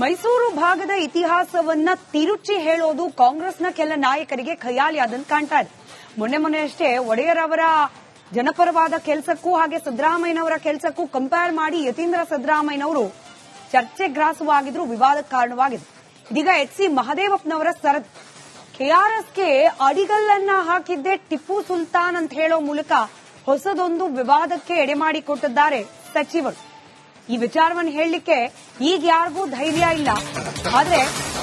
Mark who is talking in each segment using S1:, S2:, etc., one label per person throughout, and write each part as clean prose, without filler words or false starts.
S1: ಮೈಸೂರು ಭಾಗದ ಇತಿಹಾಸವನ್ನ ತಿರುಚಿ ಹೇಳೋದು ಕಾಂಗ್ರೆಸ್ನ ಕೆಲ ನಾಯಕರಿಗೆ ಖಯಾಲಿ ಆದಂತೆ ಕಾಣ್ತಾ ಇದೆ. ಮೊನ್ನೆಯಷ್ಟೇ ಒಡೆಯರ್ ಅವರ ಜನಪರವಾದ ಕೆಲಸಕ್ಕೂ ಹಾಗೆ ಸಿದ್ದರಾಮಯ್ಯನವರ ಕೆಲಸಕ್ಕೂ ಕಂಪೇರ್ ಮಾಡಿ ಯತೀಂದ್ರ ಸಿದ್ದರಾಮಯ್ಯನವರು ಚರ್ಚೆ ಗ್ರಾಸವಾಗಿದ್ರು, ವಿವಾದಕ್ಕೆ ಕಾರಣವಾಗಿದೆ. ಇದೀಗ ಎಚ್.ಸಿ. ಮಹದೇವಪ್ಪನವರ ಸರದಿ ಕೆಆರ್ಎಸ್ಗೆ ಅಡಿಗಲ್ಲನ್ನ ಹಾಕಿದ್ದೆ ಟಿಪ್ಪು ಸುಲ್ತಾನ್ ಅಂತ ಹೇಳೋ ಮೂಲಕ ಹೊಸದೊಂದು ವಿವಾದಕ್ಕೆ ಎಡೆಮಾಡಿಕೊಟ್ಟಿದ್ದಾರೆ ಸಚಿವರು. ಈ ವಿಚಾರವನ್ನು ಹೇಳಲಿಕ್ಕೆ ಈಗ ಯಾರಿಗೂ ಧೈರ್ಯ ಇಲ್ಲ. ಆದ್ರೆ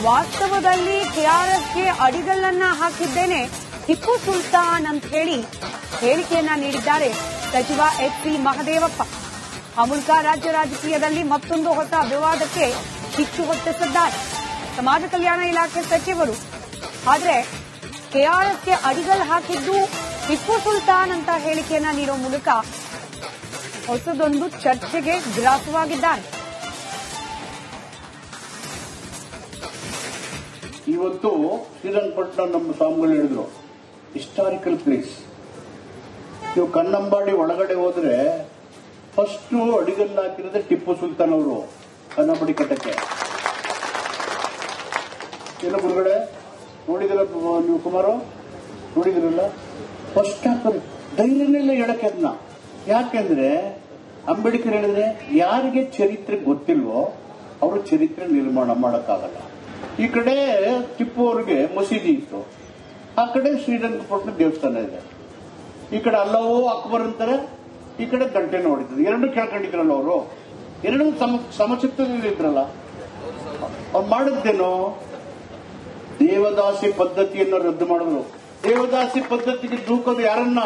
S1: ವಾಸ್ತವದಲ್ಲಿ ಕೆಆರ್ಎಸ್ಗೆ ಅಡಿಗಲ್ಲನ್ನ ಹಾಕಿದ್ದೇನೆ ಟಿಪ್ಪು ಸುಲ್ತಾನ್ ಅಂತ ಹೇಳಿ ಹೇಳಿಕೆಯನ್ನ ನೀಡಿದ್ದಾರೆ ಸಚಿವ ಎಚ್.ಸಿ. ಮಹದೇವಪ್ಪ. ಆ ಮೂಲಕ ರಾಜ್ಯ ರಾಜಕೀಯದಲ್ಲಿ ಮತ್ತೊಂದು ಹೊಸ ವಿವಾದಕ್ಕೆ ಕಿಚ್ಚು ಹೊತ್ತಿಸಿದ್ದಾರೆ ಸಮಾಜ ಕಲ್ಯಾಣ ಇಲಾಖೆ ಸಚಿವರು. ಆದ್ರೆ ಕೆಆರ್ಎಸ್ಗೆ ಅಡಿಗಲ್ ಹಾಕಿದ್ದು ಟಿಪ್ಪು ಸುಲ್ತಾನ್ ಅಂತ ಹೇಳಿಕೆಯನ್ನ ನೀಡೋ ಮೂಲಕ ಹೊಸದೊಂದು ಚರ್ಚೆಗೆ ಗ್ರಾಸವಾಗಿದ್ದಾರೆ.
S2: ಇವತ್ತು ಶ್ರೀರಂಗಪಟ್ಟಣ ನಮ್ಮ ಸ್ವಾಮಿಗಳು ಹೇಳಿದ್ರು, ಹಿಸ್ಟಾರಿಕಲ್ ಪ್ಲೇಸ್. ನೀವು ಕನ್ನಂಬಾಡಿ ಒಳಗಡೆ ಹೋದ್ರೆ ಫಸ್ಟ್ ಅಡಿಗಲ್ಲು ಹಾಕಿರೋದೇ ಟಿಪ್ಪು ಸುಲ್ತಾನ್ ಅವರು ಕನ್ನಂಬಾಡಿ ಕಟ್ಟಕ್ಕೆ. ಎಲ್ಲ ಗುರುಗಡೆ ನೋಡಿದಿರ ನೀವು, ಕುಮಾರು ನೋಡಿದಿರಲ್ಲ, ಫಸ್ಟ್ ಹಾಕೋದು ಧೈರ್ಯನೆಲ್ಲ ಹೇಳಕ್ಕೆ. ಅದನ್ನ ಯಾಕೆಂದ್ರೆ ಅಂಬೇಡ್ಕರ್ ಹೇಳಿದ್ರೆ ಯಾರಿಗೆ ಚರಿತ್ರೆ ಗೊತ್ತಿಲ್ವೋ ಅವರು ಚರಿತ್ರೆ ನಿರ್ಮಾಣ ಮಾಡಕ್ಕಾಗಲ್ಲ. ಈ ಕಡೆ ಟಿಪ್ಪು ಅವರಿಗೆ ಮಸೀದಿ ಇತ್ತು, ಆ ಕಡೆ ಶ್ರೀರಂಗಪಟ್ಟಣ ದೇವಸ್ಥಾನ ಇದೆ. ಈ ಕಡೆ ಅಲ್ಲವೋ ಅಕ್ಬರ್ ಅಂತಾರೆ, ಈ ಕಡೆ ಗಂಟೆನ ಹೊಡಿತದೆ. ಎರಡು ಕೇಳ್ಕೊಂಡಿದ್ರಲ್ಲ ಅವರು, ಎರಡು ಸಮಚಿತ್ತದಲ್ಲಿ ಇದ್ರಲ್ಲ. ಅವ್ರು ಮಾಡಿದ್ದೇನೋ ದೇವದಾಸಿ ಪದ್ಧತಿಯನ್ನು ರದ್ದು ಮಾಡಿದ್ರು. ದೇವದಾಸಿ ಪದ್ಧತಿಗೆ ದೂಕೋದು ಯಾರನ್ನ?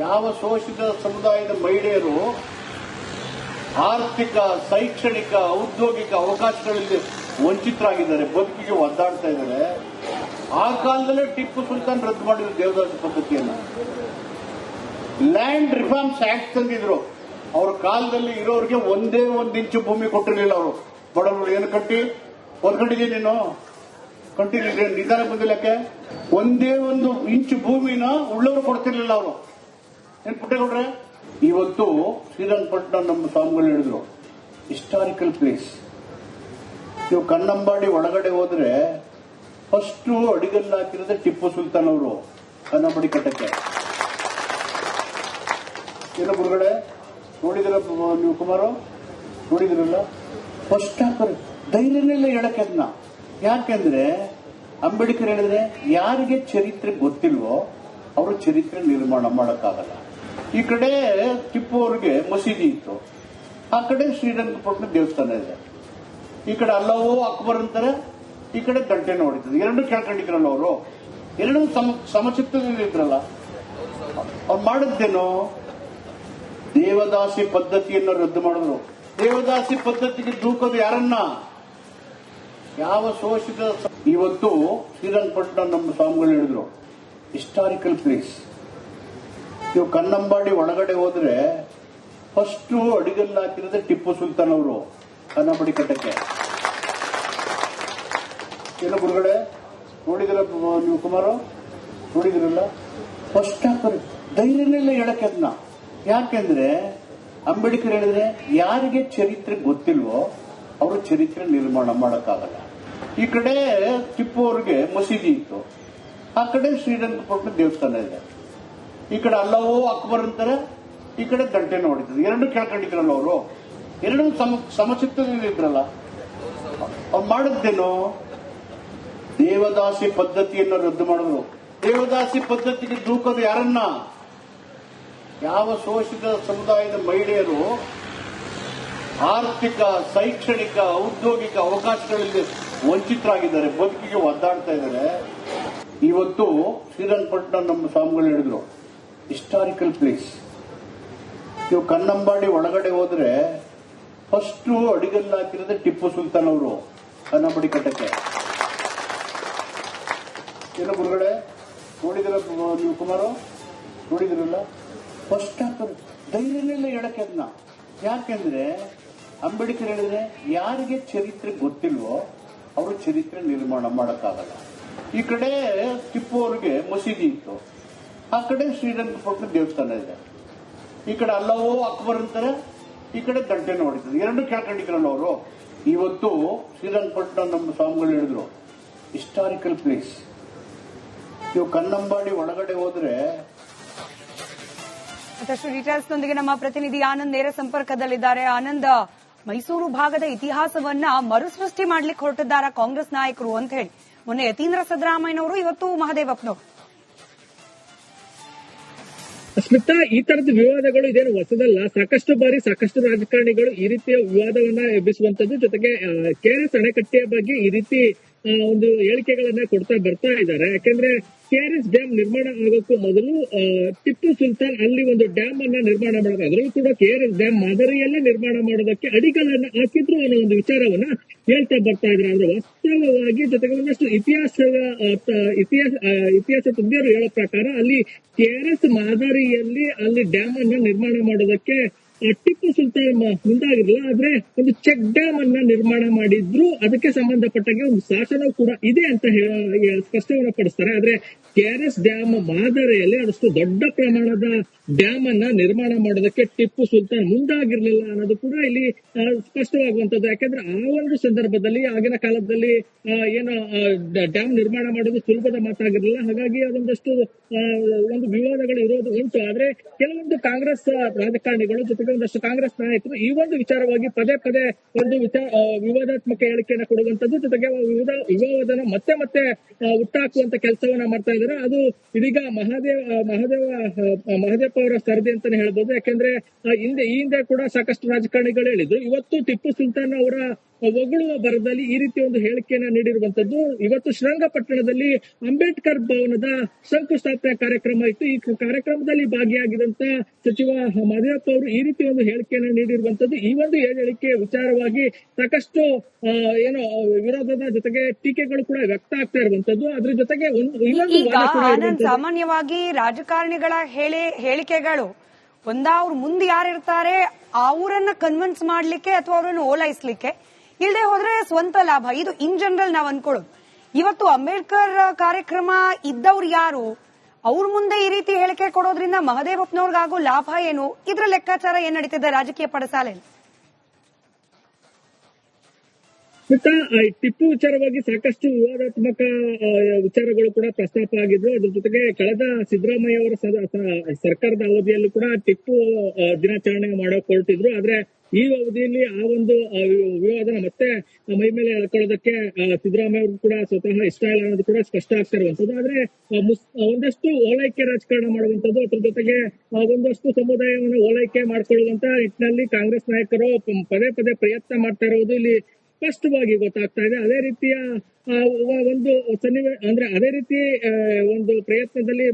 S2: ಯಾವ ಶೋಷಿತ ಸಮುದಾಯದ ಮಹಿಳೆಯರು ಆರ್ಥಿಕ, ಶೈಕ್ಷಣಿಕ, ಔದ್ಯೋಗಿಕ ಅವಕಾಶಗಳಲ್ಲಿ ವಂಚಿತರಾಗಿದ್ದಾರೆ, ಬದುಕಿಗೆ ಒದ್ದಾಡ್ತಾ ಇದ್ದಾರೆ. ಆ ಕಾಲದಲ್ಲೇ ಟಿಪ್ಪು ಸುಲ್ತಾನ್ ರದ್ದು ಮಾಡಿದ್ರು ದೇವದಾಸಿ ಪದ್ಧತಿಯನ್ನು. ಲ್ಯಾಂಡ್ ರಿಫಾರ್ಮ್ಸ್ ಆಕ್ಟ್ ತಂದಿದ್ರು. ಅವ್ರ ಕಾಲದಲ್ಲಿ ಇರೋರಿಗೆ ಒಂದೇ ಒಂದು ಇಂಚು ಭೂಮಿ ಕೊಟ್ಟಿರಲಿಲ್ಲ. ಅವರು ಬಡವರು ಏನು ಕಟ್ಟಿ ಹೊರ್ಕೊಂಡಿದ್ದೀನಿ ನೀನು ಕಂಟಿನ್ಯೂ ನಿಧಾನ ಬಂದಿಲ್ಲಕ್ಕೆ ಒಂದೇ ಒಂದು ಇಂಚು ಭೂಮಿನ ಉಳ್ಳವರು ಕೊಡ್ತಿರ್ಲಿಲ್ಲ ಅವರು. ಏನ್ ಪುಟ್ಟೇಗೌಡ್ರೆ, ಇವತ್ತು ಶ್ರೀರಂಗಪಟ್ಟಣ ನಮ್ಮ ಸ್ವಾಮಿಗಳು ಹೇಳಿದ್ರು, ಹಿಸ್ಟಾರಿಕಲ್ ಪ್ಲೇಸ್. ನೀವು ಕನ್ನಂಬಾಡಿ ಒಳಗಡೆ ಹೋದ್ರೆ ಫಸ್ಟ್ ಅಡಿಗಲ್ಲು ಹಾಕಿರೋದೇ ಟಿಪ್ಪು ಸುಲ್ತಾನ್ ಅವರು ಕನ್ನಂಬಾಡಿ ಕಟ್ಟಕ್ಕೆ. ಎಲ್ಲ ಗುರುಗಡೆ ನೋಡಿದಿರ ನೀವು, ಕುಮಾರು ನೋಡಿದಿರಲ್ಲ, ಫಸ್ಟ್ ಹಾಕೋದು ಧೈರ್ಯನೆಲ್ಲ ಹೇಳಕ್ಕೆ. ಅದನ್ನ ಯಾಕೆಂದ್ರೆ ಅಂಬೇಡ್ಕರ್ ಹೇಳಿದ್ರೆ ಯಾರಿಗೆ ಚರಿತ್ರೆ ಗೊತ್ತಿಲ್ವೋ ಅವರು ಚರಿತ್ರೆ ನಿರ್ಮಾಣ ಮಾಡಕ್ಕಾಗಲ್ಲ. ಈ ಕಡೆ ಟಿಪ್ಪು ಅವರಿಗೆ ಮಸೀದಿ ಇತ್ತು, ಆ ಕಡೆ ಶ್ರೀರಂಗಪಟ್ಟಣ ದೇವಸ್ಥಾನ ಇದೆ. ಈ ಕಡೆ ಅಲ್ಲವೋ ಅಕ್ಬರ್ ಅಂತಾರೆ, ಈ ಕಡೆ ಗಂಟೆನ ಹೊಡಿತದೆ. ಎರಡು ಕೇಳ್ಕೊಂಡಿದ್ರಲ್ಲ ಅವರು, ಎರಡು ಸಮಚಿತ್ತದಲ್ಲಿ ಇದ್ರಲ್ಲ. ಅವ್ರು ಮಾಡಿದ್ದೇನೋ ದೇವದಾಸಿ ಪದ್ಧತಿಯನ್ನು ರದ್ದು ಮಾಡಿದ್ರು. ದೇವದಾಸಿ ಪದ್ಧತಿಗೆ ದೂಕೋದು ಯಾರನ್ನ? ಯಾವ ಶೋಷಿತ. ಇವತ್ತು ಶ್ರೀರಂಗಪಟ್ಟಣ ನಮ್ಮ ಸ್ವಾಮಿಗಳು ಹೇಳಿದ್ರು, ಹಿಸ್ಟಾರಿಕಲ್ ಪ್ಲೇಸ್. ನೀವು ಕನ್ನಂಬಾಡಿ ಒಳಗಡೆ ಹೋದ್ರೆ ಫಸ್ಟ್ ಅಡಿಗಲ್ಲು ಹಾಕಿರೋದೇ ಟಿಪ್ಪು ಸುಲ್ತಾನ್ ಅವರು ಕನ್ನಂಬಾಡಿ ಕಟ್ಟಕ್ಕೆ. ಎಲ್ಲ ಗುರುಗಡೆ ನೋಡಿದಿರ ನೀವು, ಕುಮಾರು ನೋಡಿದಿರಲ್ಲ, ಫಸ್ಟ್ ಹಾಕೋದು ಧೈರ್ಯನೆಲ್ಲ ಹೇಳಕ್ಕೆ. ಅದನ್ನ ಯಾಕೆಂದ್ರೆ ಅಂಬೇಡ್ಕರ್ ಹೇಳಿದ್ರೆ ಯಾರಿಗೆ ಚರಿತ್ರೆ ಗೊತ್ತಿಲ್ವೋ ಅವರು ಚರಿತ್ರೆ ನಿರ್ಮಾಣ ಮಾಡಕ್ಕಾಗಲ್ಲ. ಈ ಕಡೆ ಟಿಪ್ಪು ಅವರಿಗೆ ಮಸೀದಿ ಇತ್ತು, ಆ ಕಡೆ ಶ್ರೀರಂಗಪಟ್ಟಣ ದೇವಸ್ಥಾನ ಇದೆ. ಈ ಕಡೆ ಅಲ್ಲವೋ ಅಕ್ಬರ್ ಅಂತಾರೆ, ಈ ಕಡೆ ಗಂಟೆನ ಹೊಡಿತದೆ. ಎರಡು ಕೇಳ್ಕೊಂಡಿದ್ರಲ್ಲ ಅವರು, ಎರಡು ಸಮಚಿತ್ತದಲ್ಲಿ ಇದ್ರಲ್ಲ. ಅವ್ರು ಮಾಡಿದ್ದೇನೋ ದೇವದಾಸಿ ಪದ್ಧತಿಯನ್ನು ರದ್ದು ಮಾಡಿದ್ರು. ದೇವದಾಸಿ ಪದ್ಧತಿಗೆ ದೂಕೋದು ಯಾರನ್ನ? ಯಾವ ಶೋಷಿತ ಸಮುದಾಯದ ಮಹಿಳೆಯರು ಆರ್ಥಿಕ, ಶೈಕ್ಷಣಿಕ, ಔದ್ಯೋಗಿಕ ಅವಕಾಶಗಳಲ್ಲಿ ವಂಚಿತರಾಗಿದ್ದಾರೆ, ಬದುಕಿಗೆ ಒದ್ದಾಡ್ತಾ ಇದ್ದಾರೆ. ಇವತ್ತು ಶ್ರೀರಂಗಪಟ್ಟಣ ನಮ್ಮ ಸ್ವಾಮಿಗಳು ಹೇಳಿದ್ರು, ಹಿಸ್ಟಾರಿಕಲ್ ಪ್ಲೇಸ್. ನೀವು ಕನ್ನಂಬಾಡಿ ಒಳಗಡೆ ಹೋದ್ರೆ ಫಸ್ಟ್ ಅಡಿಗಲ್ಲು ಹಾಕಿರೋದೇ ಟಿಪ್ಪು ಸುಲ್ತಾನ್ ಅವರು ಕನ್ನಂಬಾಡಿ ಕಟ್ಟಕ್ಕೆ. ಎಲ್ಲ ಗುರುಗಡೆ ನೋಡಿದಿರ ನೀವು, ಕುಮಾರು ನೋಡಿದಿರಲ್ಲ, ಫಸ್ಟ್ ಹಾಕೋದು ಧೈರ್ಯನೆಲ್ಲ ಹೇಳಕ್ಕೆ. ಅದನ್ನ ಯಾಕೆಂದ್ರೆ ಅಂಬೇಡ್ಕರ್ ಹೇಳಿದ್ರೆ ಯಾರಿಗೆ ಚರಿತ್ರೆ ಗೊತ್ತಿಲ್ವೋ ಅವರು ಚರಿತ್ರೆ ನಿರ್ಮಾಣ ಮಾಡಕ್ಕಾಗಲ್ಲ. ಈ ಕಡೆ ಟಿಪ್ಪು ಅವರಿಗೆ ಮಸೀದಿ ಇತ್ತು, ಆ ಕಡೆ ಶ್ರೀರಂಗಪಟ್ಟಣ ದೇವಸ್ಥಾನ ಇದೆ. ಈ ಕಡೆ ಅಲ್ಲವೋ ಅಕ್ಬರ್ ಅಂತಾರೆ, ಈ ಕಡೆ ಗಂಟೆನ ಹೊಡಿತದೆ. ಎರಡು ಕೇಳ್ಕೊಂಡಿದ್ರಲ್ಲ ಅವರು, ಇವತ್ತು ಶ್ರೀರಂಗಪಟ್ಟಣ ನಮ್ಮ ಸ್ವಾಮಿಗಳು ಹೇಳಿದ್ರು ಹಿಸ್ಟಾರಿಕಲ್ ಪ್ಲೇಸ್. ನೀವು ಕನ್ನಂಬಾಡಿ ಒಳಗಡೆ ಹೋದ್ರೆ
S1: ಮತ್ತಷ್ಟು ಡೀಟೇಲ್ಸ್ನೊಂದಿಗೆ ನಮ್ಮ ಪ್ರತಿನಿಧಿ ಆನಂದ್ ನೇರ ಸಂಪರ್ಕದಲ್ಲಿದ್ದಾರೆ. ಆನಂದ್, ಮೈಸೂರು ಭಾಗದ ಇತಿಹಾಸವನ್ನ ಮರುಸೃಷ್ಟಿ ಮಾಡ್ಲಿಕ್ಕೆ ಹೊರಟಿದ್ದಾರ ಕಾಂಗ್ರೆಸ್ ನಾಯಕರು ಅಂತ ಹೇಳಿ ಮೊನ್ನೆ ಯತೀಂದ್ರ ಸಿದ್ದರಾಮಯ್ಯನವರು, ಇವತ್ತು ಮಹದೇವಪ್ಪನವರು.
S3: ಸ್ಮಿತಾ, ಈ ತರದ ವಿವಾದಗಳು ಇದೇನು ಹೊಸದಲ್ಲ. ಸಾಕಷ್ಟು ಬಾರಿ ಸಾಕಷ್ಟು ರಾಜಕಾರಣಿಗಳು ಈ ರೀತಿಯ ವಿವಾದವನ್ನ ಎಬ್ಬಿಸುವಂತದ್ದು, ಜೊತೆಗೆ ಕೆಆರ್ಎಸ್ ಅಣೆಕಟ್ಟೆಯ ಬಗ್ಗೆ ಈ ರೀತಿ ಒಂದು ಹೇಳಿಕೆಗಳನ್ನ ಕೊಡ್ತಾ ಬರ್ತಾ ಇದ್ದಾರೆ. ಯಾಕೆಂದ್ರೆ ಕೆಆರ್ಎಸ್ ಡ್ಯಾಮ್ ನಿರ್ಮಾಣ ಆಗೋಕ್ಕೂ ಮೊದಲು ಟಿಪ್ಪು ಸುಲ್ತಾನ್ ಅಲ್ಲಿ ಒಂದು ಡ್ಯಾಮ್ ಅನ್ನ ನಿರ್ಮಾಣ ಮಾಡೋದು, ಅದರಲ್ಲೂ ಕೂಡ ಕೆಆರ್ಎಸ್ ಡ್ಯಾಮ್ ಮಾದರಿಯಲ್ಲೇ ನಿರ್ಮಾಣ ಮಾಡೋದಕ್ಕೆ ಅಡಿಗಳನ್ನ ಹಾಕಿದ್ರು ಅನ್ನೋ ಒಂದು ವಿಚಾರವನ್ನ ಹೇಳ್ತಾ ಬರ್ತಾ ಇದ್ರು. ಆದ್ರೆ ವಾಸ್ತವವಾಗಿ ಜೊತೆಗೆ ಒಂದಷ್ಟು ಇತಿಹಾಸ ತಜ್ಞರು ಹೇಳೋ ಪ್ರಕಾರ ಅಲ್ಲಿ ಕೆಆರ್ಎಸ್ ಮಾದರಿಯಲ್ಲಿ ಅಲ್ಲಿ ಡ್ಯಾಮ್ ಅನ್ನ ನಿರ್ಮಾಣ ಮಾಡೋದಕ್ಕೆ ಟಿಪ್ಪು ಸುಲ್ತಾನ್ ಮುಂದಾಗಿರಲಿಲ್ಲ. ಆದ್ರೆ ಒಂದು ಚೆಕ್ ಡ್ಯಾಮ್ ಅನ್ನ ನಿರ್ಮಾಣ ಮಾಡಿದ್ರು, ಅದಕ್ಕೆ ಸಂಬಂಧಪಟ್ಟಾಗೆ ಒಂದು ಶಾಸನ ಕೂಡ ಇದೆ ಅಂತ ಸ್ಪಷ್ಟವನ್ನ ಪಡಿಸ್ತಾರೆ. ಆದ್ರೆ ಕೆಆರ್ಎಸ್ ಡ್ಯಾಮ್ ಮಾದರಿಯಲ್ಲಿ ಅದಷ್ಟು ದೊಡ್ಡ ಪ್ರಮಾಣದ ಡ್ಯಾಮ್ ಅನ್ನ ನಿರ್ಮಾಣ ಮಾಡೋದಕ್ಕೆ ಟಿಪ್ಪು ಸುಲ್ತಾನ್ ಮುಂದಾಗಿರ್ಲಿಲ್ಲ ಅನ್ನೋದು ಕೂಡ ಇಲ್ಲಿ ಸ್ಪಷ್ಟವಾಗುವಂತದ್ದು. ಯಾಕಂದ್ರೆ ಆ ಒಂದು ಸಂದರ್ಭದಲ್ಲಿ ಆಗಿನ ಕಾಲದಲ್ಲಿ ಏನು ಡ್ಯಾಮ್ ನಿರ್ಮಾಣ ಮಾಡೋದು ಸುಲಭದ ಮಾತಾಗಿರ್ಲಿಲ್ಲ. ಹಾಗಾಗಿ ಅದೊಂದಷ್ಟು ಒಂದು ವಿವಾದಗಳು ಇರೋದು ಉಂಟು. ಆದ್ರೆ ಕೆಲವೊಂದು ಕಾಂಗ್ರೆಸ್ ರಾಜಕಾರಣಿಗಳು ಜೊತೆಗೆ ಒಂದಷ್ಟು ಕಾಂಗ್ರೆಸ್ ನಾಯಕರು ಈ ಒಂದು ವಿಚಾರವಾಗಿ ಪದೇ ಪದೇ ಒಂದು ವಿವಾದಾತ್ಮಕ ಹೇಳಿಕೆಯನ್ನು ಕೊಡುವಂತದ್ದು, ಜೊತೆಗೆ ವಿವಾದನ ಮತ್ತೆ ಮತ್ತೆ ಹುಟ್ಟಾಕುವಂತ ಕೆಲಸವನ್ನ ಮಾಡ್ತಾ ಇದ್ದಾರೆ. ಅದು ಇದೀಗ ಮಹದೇವ್ ಅವರ ಸರದಿ ಅಂತಾನೆ ಹೇಳ್ಬೋದು. ಯಾಕೆಂದ್ರೆ ಈ ಹಿಂದೆ ಕೂಡ ಸಾಕಷ್ಟು ರಾಜಕಾರಣಿಗಳು ಹೇಳಿದ್ರು. ಇವತ್ತು ಟಿಪ್ಪು ಸುಲ್ತಾನ್ ಅವರ ಹೊಗಳುವ ಬರದಲ್ಲಿ ಈ ರೀತಿ ಒಂದು ಹೇಳಿಕೆಯನ್ನ ನೀಡಿರುವಂತದ್ದು. ಇವತ್ತು ಶ್ರೀರಂಗಪಟ್ಟಣದಲ್ಲಿ ಅಂಬೇಡ್ಕರ್ ಭವನದ ಶಂಕುಸ್ಥಾಪನೆ ಕಾರ್ಯಕ್ರಮ ಇತ್ತು. ಈ ಕಾರ್ಯಕ್ರಮದಲ್ಲಿ ಭಾಗಿಯಾಗಿದ್ದಂತ ಸಚಿವ ಮಹದೇವಪ್ಪ ಅವರು ಈ ರೀತಿ ಒಂದು ಹೇಳಿಕೆಯನ್ನ ನೀಡಿರುವಂತದ್ದು. ಈ ಒಂದು ಹೇಳಿಕೆ ವಿಚಾರವಾಗಿ ಸಾಕಷ್ಟು ವಿರೋಧದ ಜೊತೆಗೆ ಟೀಕೆಗಳು ಕೂಡ ವ್ಯಕ್ತ ಆಗ್ತಾ ಇರುವಂತದ್ದು. ಅದ್ರ ಜೊತೆಗೆ
S1: ಈಗ ಆನಂದ್, ಸಾಮಾನ್ಯವಾಗಿ ರಾಜಕಾರಣಿಗಳ ಹೇಳಿಕೆಗಳು ಅವ್ರು ಮುಂದೆ ಯಾರಿರ್ತಾರೆ ಅವರನ್ನ ಕನ್ವಿನ್ಸ್ ಮಾಡ್ಲಿಕ್ಕೆ ಅಥವಾ ಅವರನ್ನು ಓಲೈಸ್ಲಿಕ್ಕೆ, ಇಲ್ಲದೆ ಹೋದ್ರೆ ಸ್ವಂತ ಲಾಭ. ಇದು ಇನ್ ಜನರಲ್ ನಾವ್ ಅನ್ಕೊಳ್ಳೋದು. ಇವತ್ತು ಅಂಬೇಡ್ಕರ್ ಕಾರ್ಯಕ್ರಮ ಇದ್ದವ್ರು ಯಾರು, ಅವ್ರ ಮುಂದೆ ಈ ರೀತಿ ಹೇಳಿಕೆ ಕೊಡೋದ್ರಿಂದ ಮಹದೇವಪ್ಪನವ್ರಿಗಾಗೋ ಲಾಭ ಏನು? ಇದ್ರ ಲೆಕ್ಕಾಚಾರ ಏನ್ ನಡೀತಿದೆ ರಾಜಕೀಯ ಪಡಸಾಲೆಯಲ್ಲಿ?
S3: ಟಿಪ್ಪು ವಿಚಾರವಾಗಿ ಸಾಕಷ್ಟು ವಿವಾದಾತ್ಮಕ ವಿಚಾರಗಳು ಕೂಡ ಪ್ರಸ್ತಾಪ ಆಗಿದ್ರು. ಅದ್ರ ಜೊತೆಗೆ ಕಳೆದ ಸಿದ್ದರಾಮಯ್ಯ ಅವರ ಸರ್ಕಾರದ ಅವಧಿಯಲ್ಲೂ ಕೂಡ ಟಿಪ್ಪು ದಿನಾಚರಣೆ ಮಾಡೋಕ್ ಹೊರಟಿದ್ರು. ಆದ್ರೆ ಈ ಅವಧಿಯಲ್ಲಿ ಆ ಒಂದು ವಿವಾದನ ಮತ್ತೆ ಮೈ ಮೇಲೆ ಎಳ್ಕೊಳ್ಳೋದಕ್ಕೆ ಸಿದ್ದರಾಮಯ್ಯ ಅವರು ಕೂಡ ಸ್ವತಃ ಇಷ್ಟ ಇಲ್ಲ ಅನ್ನೋದು ಕೂಡ ಸ್ಪಷ್ಟ ಆಗ್ತಾ ಇರುವಂತದ್ದು. ಆದ್ರೆ ಒಂದಷ್ಟು ಓಲೈಕೆ ರಾಜಕಾರಣ ಮಾಡುವಂತದ್ದು, ಅದ್ರ ಜೊತೆಗೆ ಒಂದಷ್ಟು ಸಮುದಾಯವನ್ನು ಓಲೈಕೆ ಮಾಡ್ಕೊಳ್ಳುವಂತ ನಿಟ್ಟಿನಲ್ಲಿ ಕಾಂಗ್ರೆಸ್ ನಾಯಕರು ಪದೇ ಪದೇ ಪ್ರಯತ್ನ ಮಾಡ್ತಾ ಇರೋದು ಇಲ್ಲಿ ಸ್ಪಷ್ಟವಾಗಿ ಗೊತ್ತಾಗ್ತಾ ಇದೆ. ಅದೇ ರೀತಿಯ ಒಂದು ಅದೇ ರೀತಿ ಒಂದು ಪ್ರಯತ್ನದಲ್ಲಿ